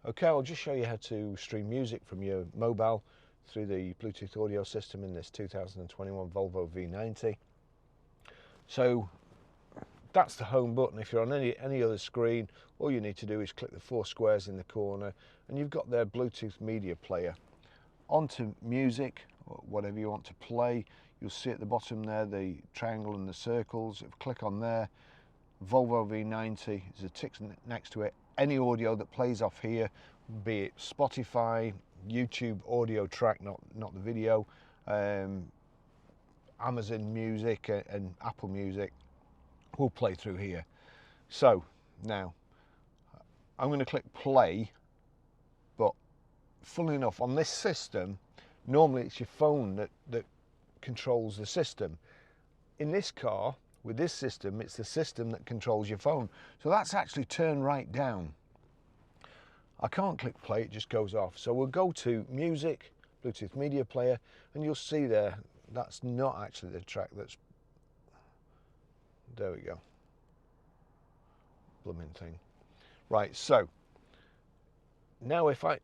Okay, I'll just show you how to stream music from your mobile through the Bluetooth audio system in this 2021 Volvo V90. So that's the home button. If you're on any other screen, all you need to do is click the 4 squares in the corner and you've got their Bluetooth media player. Onto music, or whatever you want to play, you'll see at the bottom there the triangle and the circles. If you click on there, Volvo V90, there's a tick next to it. Any audio that plays off here, be it Spotify, YouTube audio track, not the video, Amazon Music and Apple Music, will play through here. So now I'm going to click play, but funnily enough, on this system, normally it's your phone that controls the system. In this car, with this system, it's the system that controls your phone. So that's actually turned right down. I can't click play, it just goes off. So we'll go to music, Bluetooth media player, and you'll see there, that's not actually the track that's, there we go. Blooming thing. Right, so now if it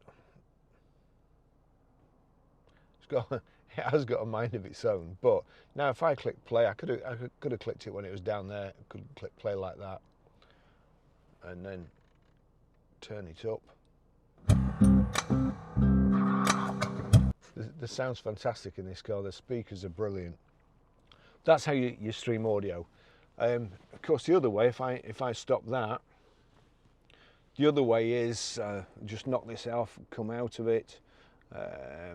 has got a mind of its own, but now if I click play, I could have clicked it when it was down there. I could click play like that and then turn it up. The sound's fantastic in this car. The speakers are brilliant. That's how you stream audio. Of course, the other way, if I stop that, the other way is just knock this off, come out of it.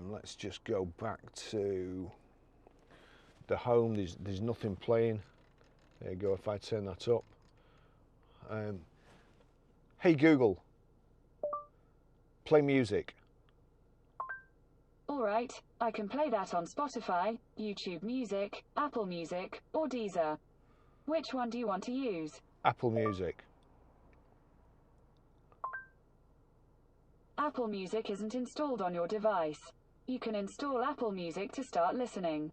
Let's just go back to the home. There's nothing playing. There you go. If I turn that up, hey Google, play music. All right, I can play that on Spotify, YouTube Music, Apple Music, or Deezer. Which one do you want to use? Apple Music. Apple Music isn't installed on your device. You can install Apple Music to start listening.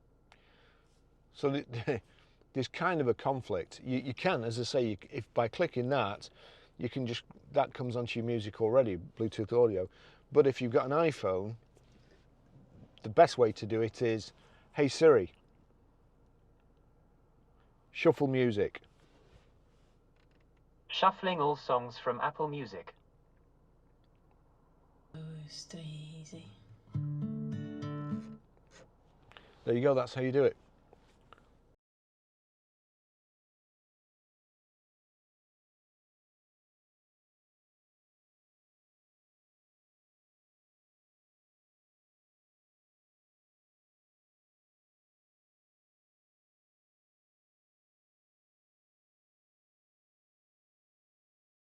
So there's kind of a conflict. You can, as I say, if by clicking that, you can just, that comes onto your music already, Bluetooth audio. But if you've got an iPhone, the best way to do it is, hey Siri, shuffle music. Shuffling all songs from Apple Music. There you go, that's how you do it.